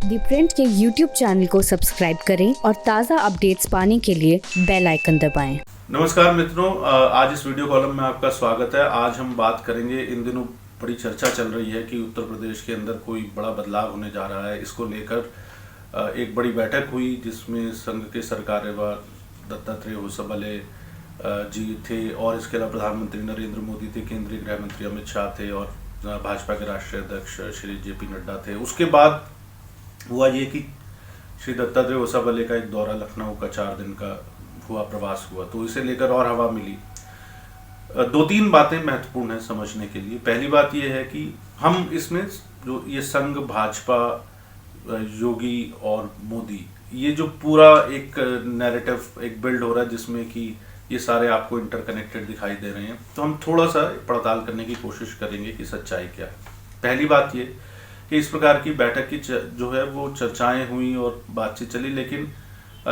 दी print के YouTube channel को subscribe करें और ताज़ा अपडेट्स पाने के लिए बेल आइकन दबाएं। नमस्कार मित्रों, आज इस वीडियो कॉलम में आपका स्वागत है। आज हम बात करेंगे, इन दिनों बड़ी चर्चा चल रही है कि उत्तर प्रदेश के अंदर कोई बड़ा बदलाव होने जा रहा है। इसको लेकर एक बड़ी बैठक हुई जिसमें संघ के सरकार्यवाह दत्तात्रेय होसबले जी थे और इसके अलावा प्रधानमंत्री नरेंद्र मोदी थे, केंद्रीय गृह मंत्री अमित शाह थे और भाजपा के राष्ट्रीय अध्यक्ष श्री जेपी नड्डा थे। उसके बाद हुआ ये कि श्री दत्तात्रेय होसबले का एक दौरा लखनऊ का 4 दिन का हुआ, प्रवास हुआ, तो इसे लेकर और हवा मिली। 2-3 बातें महत्वपूर्ण है समझने के लिए। पहली बात यह है कि हम इसमें जो ये संघ, भाजपा, योगी और मोदी, ये जो पूरा एक नैरेटिव एक बिल्ड हो रहा है जिसमें कि ये सारे आपको इंटरकनेक्टेड दिखाई दे रहे हैं, तो हम थोड़ा सा पड़ताल करने की कोशिश करेंगे कि सच्चाई क्या है। पहली बात ये कि इस प्रकार की बैठक की जो है वो चर्चाएं हुई और बातचीत चली, लेकिन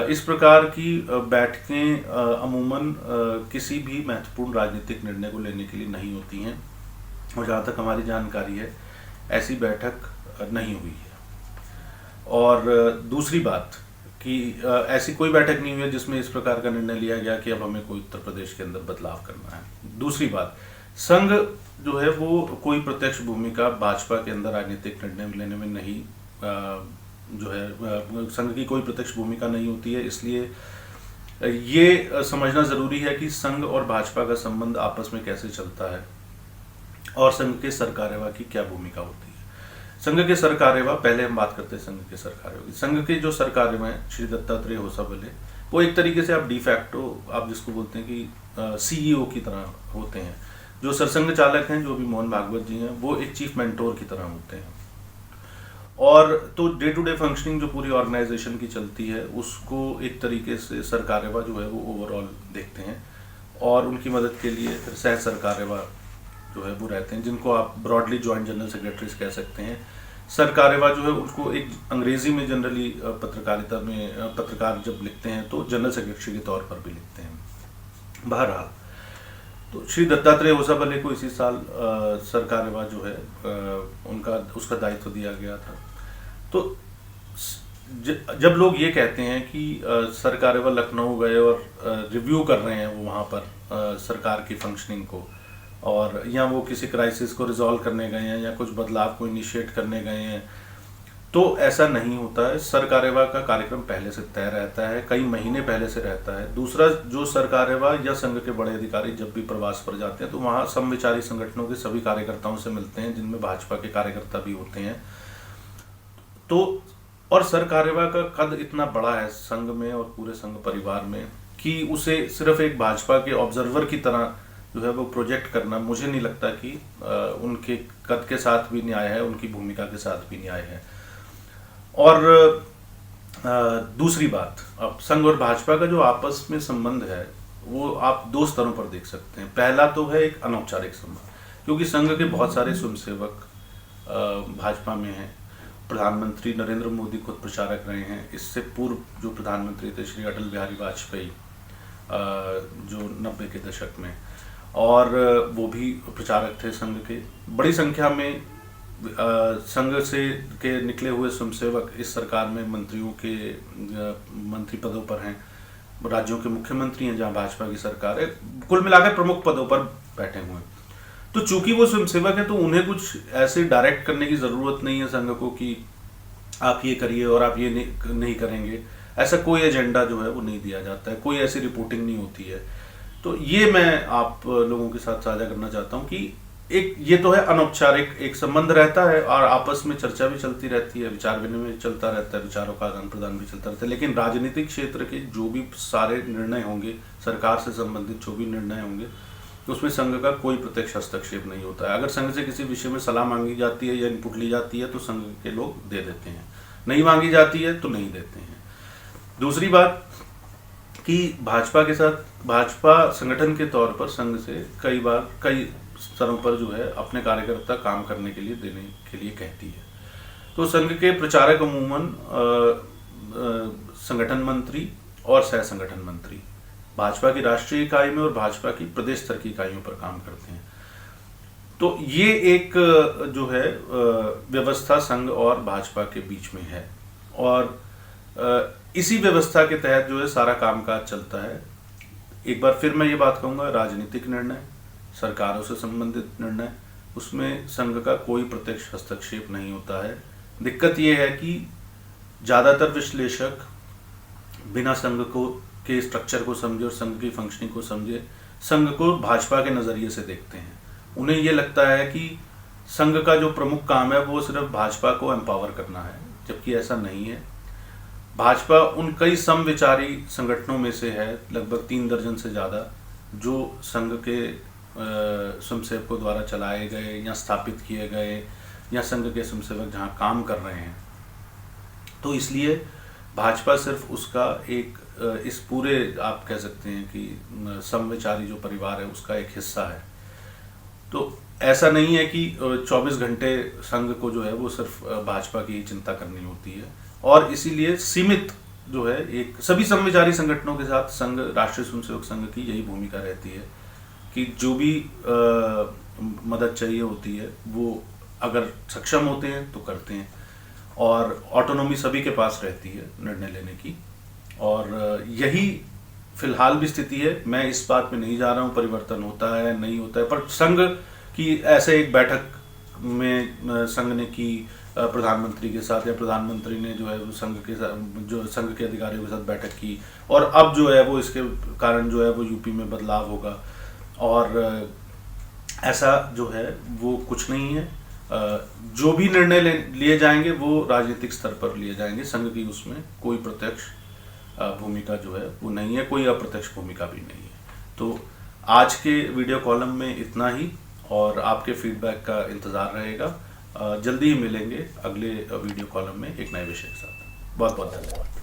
इस प्रकार की बैठकें अमूमन किसी भी महत्वपूर्ण राजनीतिक निर्णय को लेने के लिए नहीं होती हैं और जहाँ तक हमारी जानकारी है ऐसी बैठक नहीं हुई है। और दूसरी बात कि ऐसी कोई बैठक नहीं हुई है जिसमें इस प्रकार का निर्णय लिया गया कि अब हमें कोई उत्तर प्रदेश के अंदर बदलाव करना है। दूसरी बात, संघ जो है वो कोई प्रत्यक्ष भूमिका भाजपा के अंदर राजनीतिक निर्णय लेने में नहीं, जो है संघ की कोई प्रत्यक्ष भूमिका नहीं होती है। इसलिए ये समझना जरूरी है कि संघ और भाजपा का संबंध आपस में कैसे चलता है और संघ के सरकार्यवाह की क्या भूमिका होती है। संघ के सरकार्यवाह, पहले हम बात करते हैं संघ के सरकार्यवाह की। संघ के जो सरकार्यवाह हैं श्री दत्तात्रेय होसबले, वो एक तरीके से आप डिफैक्टो, आप जिसको बोलते हैं कि सीईओ की तरह होते हैं। जो सरसंघ चालक हैं, जो भी मोहन भागवत जी हैं, वो एक चीफ मेंटोर की तरह होते हैं और तो डे टू डे फंक्शनिंग जो पूरी ऑर्गेनाइजेशन की चलती है उसको एक तरीके से सरकार्यवाह जो है वो ओवरऑल देखते हैं और उनकी मदद के लिए फिर सह सरकार्यवाह जो है वो रहते हैं, जिनको आप ब्रॉडली जॉइंट जनरल सेक्रेटरीज कह सकते हैं। सरकार्यवाह जो है उसको एक अंग्रेजी में जनरली पत्रकारिता में पत्रकार जब लिखते हैं तो जनरल सेक्रेटरी के तौर पर भी लिखते हैं। बहरहाल, तो श्री दत्तात्रेय होसबले को इसी साल सरकार्यवाह जो है उसका दायित्व दिया गया था। तो जब लोग ये कहते हैं कि सरकार्यवाह लखनऊ गए और रिव्यू कर रहे हैं वो वहाँ पर सरकार की फंक्शनिंग को, और या वो किसी क्राइसिस को रिजॉल्व करने गए हैं या कुछ बदलाव को इनिशिएट करने गए हैं, तो ऐसा नहीं होता है। सरकार्यवाह का कार्यक्रम पहले से तय रहता है, कई महीने पहले से रहता है। दूसरा, जो सरकार्यवाह या संघ के बड़े अधिकारी जब भी प्रवास पर जाते हैं तो वहाँ समविचारी संगठनों के सभी कार्यकर्ताओं से मिलते हैं, जिनमें भाजपा के कार्यकर्ता भी होते हैं। तो और सरकार्यवाह का कद इतना बड़ा है संघ में और पूरे संघ परिवार में कि उसे सिर्फ एक भाजपा के ऑब्जर्वर की तरह जो है वो प्रोजेक्ट करना, मुझे नहीं लगता कि उनके कद के साथ भी न्याय है, उनकी भूमिका के साथ भी न्याय है। और दूसरी बात, अब संघ और भाजपा का जो आपस में संबंध है वो आप 2 स्तरों पर देख सकते हैं। पहला तो है एक अनौपचारिक संबंध, क्योंकि संघ के बहुत सारे स्वयंसेवक भाजपा में हैं। प्रधानमंत्री नरेंद्र मोदी खुद प्रचारक रहे हैं। इससे पूर्व जो प्रधानमंत्री थे श्री अटल बिहारी वाजपेयी, जो 90 के दशक में, और वो भी प्रचारक थे संघ के। बड़ी संख्या में संघ से के निकले हुए स्वयंसेवक इस सरकार में मंत्रियों के मंत्री पदों पर हैं, राज्यों के मुख्यमंत्री हैं जहां भाजपा की सरकार है, कुल मिलाकर प्रमुख पदों पर बैठे हुए हैं। तो चूंकि वो स्वयंसेवक है तो उन्हें कुछ ऐसे डायरेक्ट करने की जरूरत नहीं है संघ को कि आप ये करिए और आप ये नहीं करेंगे। ऐसा कोई एजेंडा जो है वो नहीं दिया जाता है, कोई ऐसी रिपोर्टिंग नहीं होती है। तो ये मैं आप लोगों के साथ साझा करना चाहता हूँ कि एक ये तो है अनौपचारिक एक संबंध रहता है और आपस में चर्चा भी चलती रहती है, विचार विनिमय चलता रहता है, विचारों का आदान प्रदान भी चलता रहता है। लेकिन राजनीतिक क्षेत्र के जो भी सारे निर्णय होंगे, सरकार से संबंधित जो भी निर्णय होंगे, उसमें संघ का कोई प्रत्यक्ष हस्तक्षेप नहीं होता है। अगर संघ से किसी विषय में सलाह मांगी जाती है या इनपुट ली जाती है तो संघ के लोग दे देते हैं, नहीं मांगी जाती है तो नहीं देते हैं। दूसरी बात कि भाजपा के साथ, भाजपा संगठन के तौर पर संघ से कई बार कई स्तरों पर जो है अपने कार्यकर्ता काम करने के लिए देने के लिए कहती है। तो संघ के प्रचारक अमूमन संगठन मंत्री और सह संगठन मंत्री भाजपा की राष्ट्रीय इकाई में और भाजपा की प्रदेश स्तर की इकाइयों पर काम करते हैं। तो ये एक जो है व्यवस्था संघ और भाजपा के बीच में है। और इसी व्यवस्था के तहत जो है सारा कामकाज चलता है। एक बार फिर मैं ये बात कहूँगा, राजनीतिक निर्णय, सरकारों से संबंधित निर्णय, उसमें संघ का कोई प्रत्यक्ष हस्तक्षेप नहीं होता है। दिक्कत ये है कि ज़्यादातर विश्लेषक बिना संघ को के स्ट्रक्चर को समझे और संघ की फंक्शनिंग को समझे संघ को भाजपा के नज़रिए से देखते हैं। उन्हें ये लगता है कि संघ का जो प्रमुख काम है वो सिर्फ भाजपा को एम्पावर करना है, जबकि ऐसा नहीं है। भाजपा उन कई समविचारी संगठनों में से है, लगभग 3 दर्जन से ज़्यादा, जो संघ के स्वयंसेवकों द्वारा चलाए गए या स्थापित किए गए या संघ के स्वयंसेवक जहाँ काम कर रहे हैं। तो इसलिए भाजपा सिर्फ उसका एक इस पूरे आप कह सकते हैं कि समविचारी जो परिवार है उसका एक हिस्सा है। तो ऐसा नहीं है कि 24 घंटे संघ को जो है वो सिर्फ भाजपा की चिंता करनी होती है, और इसीलिए सीमित जो है एक सभी समविचारी संगठनों के साथ संघ, राष्ट्रीय स्वयंसेवक संघ की यही भूमिका रहती है कि जो भी मदद चाहिए होती है वो अगर सक्षम होते हैं तो करते हैं, और ऑटोनॉमी सभी के पास रहती है निर्णय लेने की। और यही फिलहाल भी स्थिति है। मैं इस बात में नहीं जा रहा हूँ परिवर्तन होता है नहीं होता है, पर संघ की ऐसे एक बैठक में संघ ने की प्रधानमंत्री के साथ, या प्रधानमंत्री ने जो है वो संघ के साथ, जो संघ के अधिकारियों के साथ बैठक की, और अब जो है वो इसके कारण जो है वो यूपी में बदलाव होगा, और ऐसा जो है वो कुछ नहीं है। जो भी निर्णय लिए जाएंगे वो राजनीतिक स्तर पर लिए जाएंगे, संघ की उसमें कोई प्रत्यक्ष भूमिका जो है वो नहीं है, कोई अप्रत्यक्ष भूमिका भी नहीं है। तो आज के वीडियो कॉलम में इतना ही, और आपके फीडबैक का इंतज़ार रहेगा। जल्दी ही मिलेंगे अगले वीडियो कॉलम में एक नए विषय के साथ। बहुत बहुत धन्यवाद।